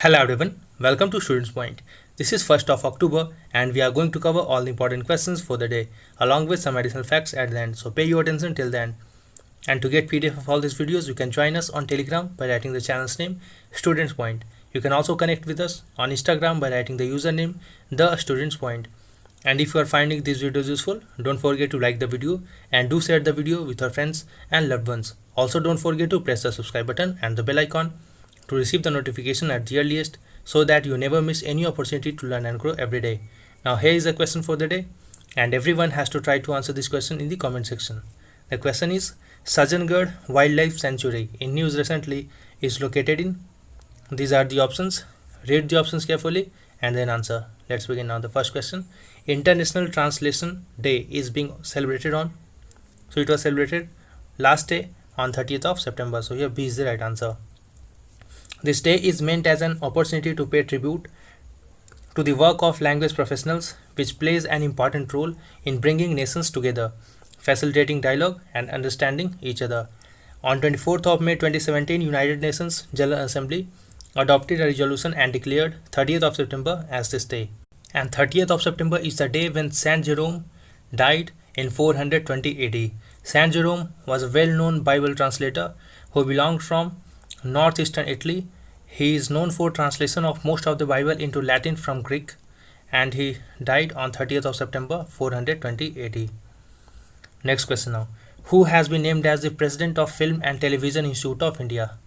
Hello everyone, welcome to Students Point. This is 1st of October and we are going to cover all the important questions for the day along with some additional facts at the end. So pay your attention till then. And to get PDF of all these videos, you can join us on Telegram by writing the channel's name Students Point. You can also connect with us on Instagram by writing the username The Students Point. And if you are finding these videos useful, don't forget to like the video and do share the video with your friends and loved ones. Also don't forget to press the subscribe button and the bell icon to receive the notification at the earliest so that you never miss any opportunity to learn and grow every day. Now here is the question for the day and everyone has to try to answer this question in the comment section. The question is Sajangarh Wildlife Sanctuary in news recently is located in. These are the options. Read the options carefully and then answer. Let's begin now. The first question. International Translation Day is being celebrated on. So it was celebrated last day on 30th of September. So here B is the right answer. This day is meant as an opportunity to pay tribute to the work of language professionals, which plays an important role in bringing nations together, facilitating dialogue and understanding each other. On 24th of May 2017, United Nations General Assembly adopted a resolution and declared 30th of September as this day. And 30th of September is the day when Saint Jerome died in 420 AD. Saint Jerome was a well-known Bible translator who belonged from northeastern Italy. He is known for translation of most of the Bible into Latin from Greek, and he died on 30th of September 420 AD. Next question now. Who has been named as the President of Film and Television Institute of India?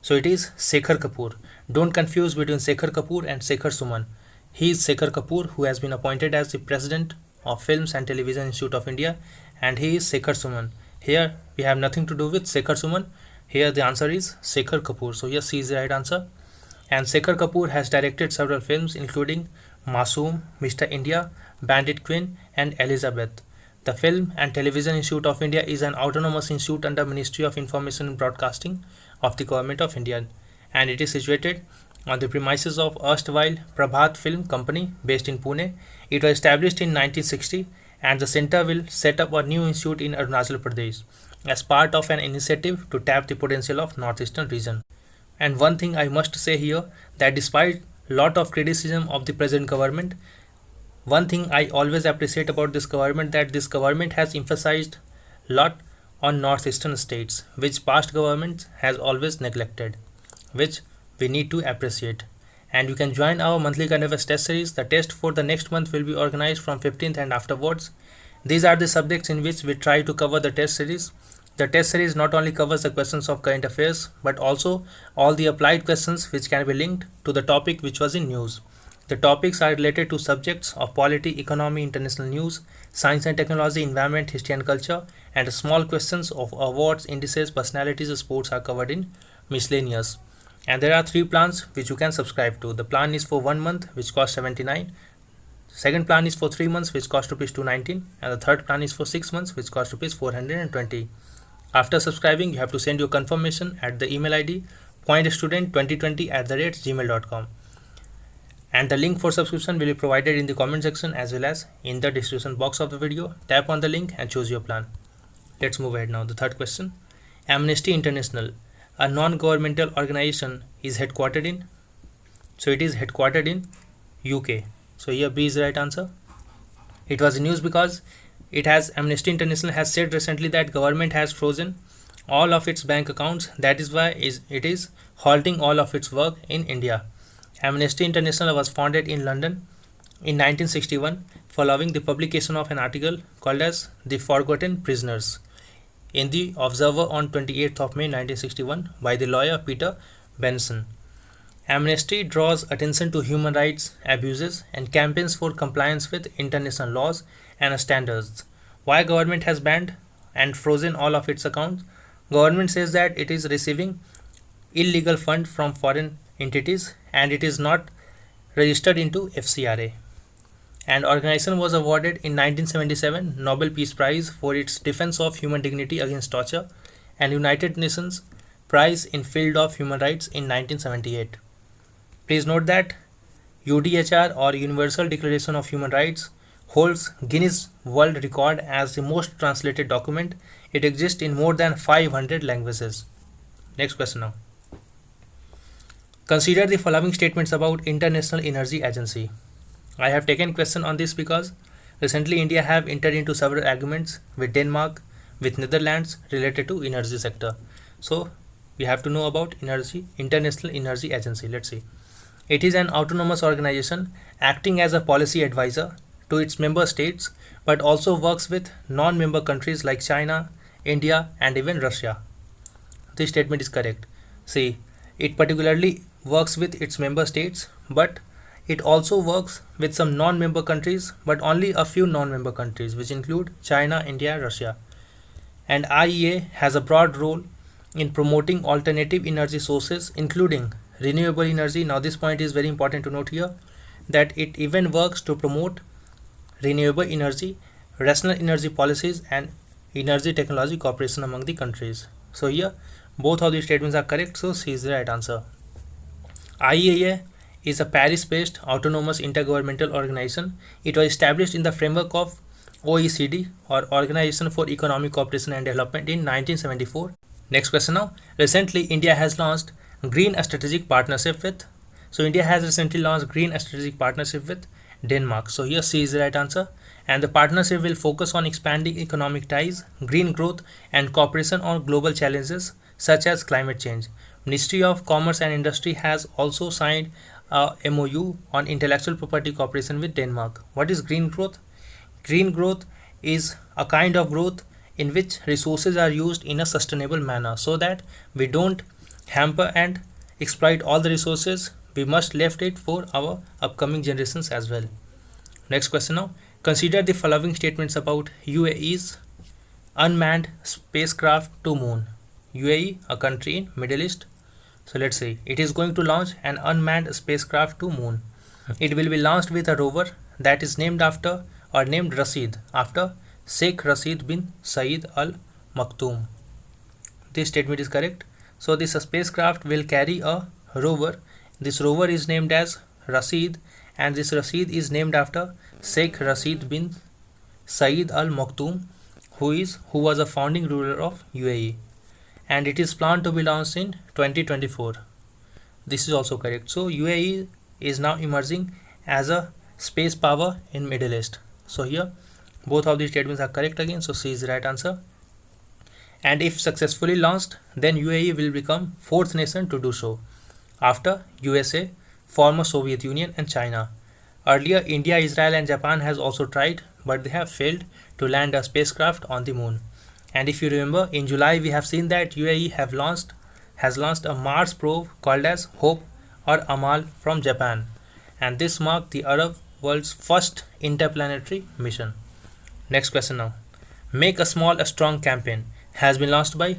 So it is Shekhar Kapur. Don't confuse between Shekhar Kapur and Shekhar Suman. He is Shekhar Kapur who has been appointed as the President of Films and Television Institute of India, and he is Shekhar Suman. Here we have nothing to do with Shekhar Suman. Here the answer is Shekhar Kapur. So yes, C is the right answer. And Shekhar Kapur has directed several films including Masoom, Mr. India, Bandit Queen and Elizabeth. The Film and Television Institute of India is an autonomous institute under Ministry of Information and Broadcasting of the Government of India, and it is situated on the premises of erstwhile Prabhat Film Company based in Pune. It was established in 1960 and the center will set up a new institute in Arunachal Pradesh as part of an initiative to tap the potential of northeastern region. And one thing I must say here, that despite lot of criticism of the present government, one thing I always appreciate about this government, that this government has emphasized lot on northeastern states, which past government has always neglected, which we need to appreciate. And you can join our monthly current affairs test series. The test for the next month will be organized from 15th and afterwards. These are the subjects in which we try to cover the test series. The test series not only covers the questions of current affairs but also all the applied questions which can be linked to the topic which was in news. The topics are related to subjects of polity, economy, international news, science and technology, environment, history and culture, and small questions of awards, indices, personalities, sports are covered in miscellaneous. And there are 3 plans which you can subscribe to. The plan is for 1 month which costs 79. Second plan is for 3 months which costs rupees 219, and the third plan is for 6 months which costs rupees 420. After subscribing, you have to send your confirmation at the email ID pointstudent2020@gmail.com. And the link for subscription will be provided in the comment section as well as in the description box of the video. Tap on the link and choose your plan. Let's move ahead now. The third question. Amnesty International, a non-governmental organization, is headquartered in. So it is headquartered in UK. So here B is the right answer. It was in news because Amnesty International has said recently that government has frozen all of its bank accounts. That is why it is halting all of its work in India. Amnesty International was founded in London in 1961 following the publication of an article called as The Forgotten Prisoners in the Observer on 28th of May 1961 by the lawyer Peter Benson. Amnesty draws attention to human rights abuses and campaigns for compliance with international laws and standards. Why government has banned and frozen all of its accounts? Government says that it is receiving illegal fund from foreign entities and it is not registered into FCRA. And organization was awarded in 1977 Nobel Peace Prize for its defense of human dignity against torture and United Nations Prize in Field of Human Rights in 1978. Please note that UDHR or Universal Declaration of Human Rights holds Guinness World Record as the most translated document. It exists in more than 500 languages. Next question now. Consider the following statements about International Energy Agency. I have taken question on this because recently India have entered into several agreements with Denmark, with Netherlands related to energy sector. So we have to know about International Energy Agency. Let's see. It is an autonomous organization acting as a policy advisor to its member states, but also works with non-member countries like China, India, and even Russia. This statement is correct. See, it particularly works with its member states, but it also works with some non-member countries, but only a few non-member countries, which include China, India, Russia. And IEA has a broad role in promoting alternative energy sources, including renewable energy. Now, this point is very important to note here, that it even works to promote renewable energy, rational energy policies, and energy technology cooperation among the countries. So here both of these statements are correct, so C is the right answer. IEA is a Paris-based autonomous intergovernmental organization. It was established in the framework of OECD, or Organization for Economic Cooperation and Development, in 1974. Next question now. Recently, India has launched Green Strategic Partnership with. So India has recently launched Green Strategic Partnership with Denmark. So here C is the right answer. And the partnership will focus on expanding economic ties, green growth, and cooperation on global challenges such as climate change. Ministry of Commerce and Industry has also signed a MOU on intellectual property cooperation with Denmark. What is green growth? Green growth is a kind of growth in which resources are used in a sustainable manner, so that we don't hamper and exploit all the resources. We must left it for our upcoming generations as well. Next question now. Consider the following statements about UAE's unmanned spacecraft to moon. UAE, a country in Middle East. So let's see. It is going to launch an unmanned spacecraft to moon. It will be launched with a rover that is named after, or named Rashid, after Sheikh Rashid bin Saeed Al Maktoum. This statement is correct. So this spacecraft will carry a rover. This rover is named as Rashid, and this Rashid is named after Sheikh Rashid bin Saeed Al Maktoum, who was a founding ruler of UAE, and it is planned to be launched in 2024. This is also correct. So UAE is now emerging as a space power in Middle East. So here both of these statements are correct again, so C is the right answer. And if successfully launched, then UAE will become fourth nation to do so, after USA, former Soviet Union, and China. Earlier, India, Israel, and Japan has also tried, but they have failed to land a spacecraft on the moon. And if you remember, in July we have seen that UAE has launched a Mars probe called as Hope or Amal from Japan, and this marked the Arab world's first interplanetary mission. Next question now. Make a Small, a Strong campaign has been launched by.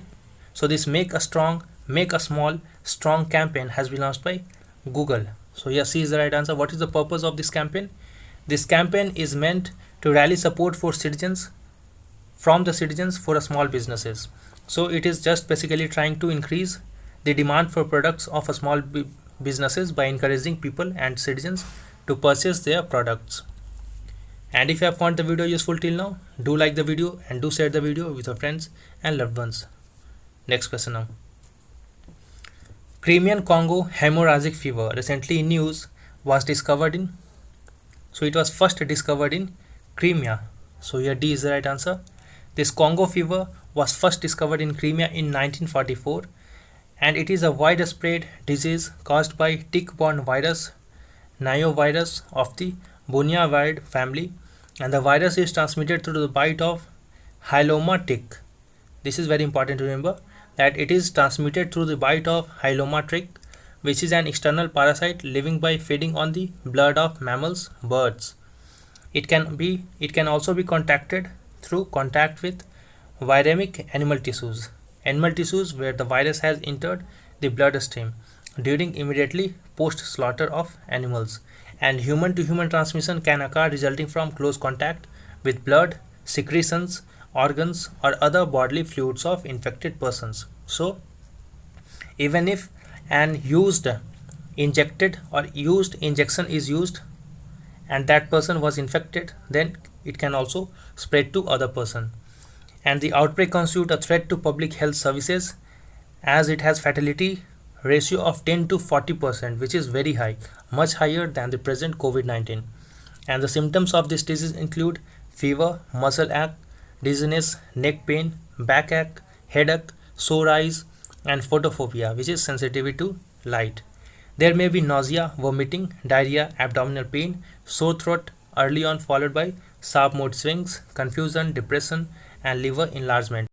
So this Make a Small, Strong campaign has been launched by Google. So here C is the right answer. What is the purpose of this campaign? This campaign is meant to rally support for citizens, from the citizens for small businesses. So it is just basically trying to increase the demand for products of a small businesses by encouraging people and citizens to purchase their products. And if you have found the video useful till now, do like the video and do share the video with your friends and loved ones. Next question now. Crimean Congo hemorrhagic fever recently in news was discovered in. So it was first discovered in Crimea. So here D is the right answer. This Congo fever was first discovered in Crimea in 1944, and it is a widespread disease caused by tick-borne virus, niovirus of the Bunyaviride family, and the virus is transmitted through the bite of Hyloma tick. This is very important to remember, that it is transmitted through the bite of Hyloma tick, which is an external parasite living by feeding on the blood of mammals, birds. It can also be contacted through contact with viremic animal tissues where the virus has entered the bloodstream during immediately post slaughter of animals. And human to human transmission can occur resulting from close contact with blood, secretions, organs, or other bodily fluids of infected persons. So even if an injection is used and that person was infected, then it can also spread to other person. And the outbreak constitutes a threat to public health services, as it has fatality ratio of 10 to 40%, which is very high, much higher than the present COVID-19. And the symptoms of this disease include fever, muscle ache, dizziness, neck pain, backache, headache, sore eyes, and photophobia, which is sensitivity to light. There may be nausea, vomiting, diarrhea, abdominal pain, sore throat early on, followed by sharp mood swings, confusion, depression, and liver enlargement.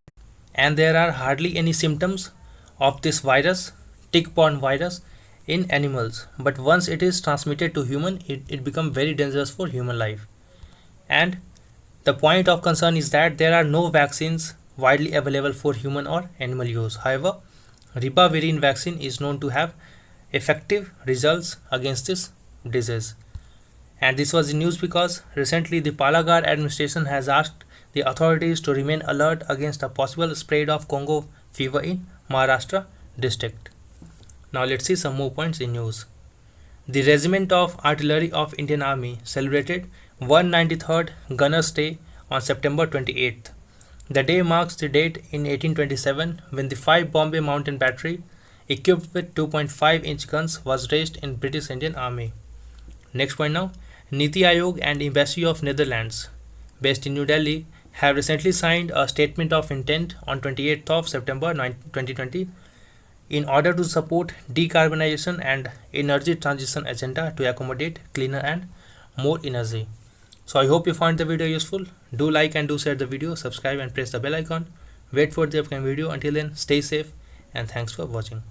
And there are hardly any symptoms of this virus, tick-borne virus, in animals. But once it is transmitted to human, it becomes very dangerous for human life. And the point of concern is that there are no vaccines widely available for human or animal use. However, ribavirin vaccine is known to have effective results against this disease. And this was the news because recently the Palagar administration has asked the authorities to remain alert against a possible spread of Congo fever in Maharashtra district. Now let's see some more points in news. The Regiment of Artillery of Indian Army celebrated 193rd Gunners Day on September 28th. The day marks the date in 1827 when the 5 Bombay Mountain Battery, equipped with 2.5-inch guns, was raised in British Indian Army. Next point now. Niti Aayog and Embassy of Netherlands, based in New Delhi, have recently signed a statement of intent on 28th of September 2020 in order to support decarbonization and energy transition agenda to accommodate cleaner and more energy. So I hope you found the video useful. Do like and do share the video, subscribe and press the bell icon. Wait for the upcoming video. Until then, stay safe and thanks for watching.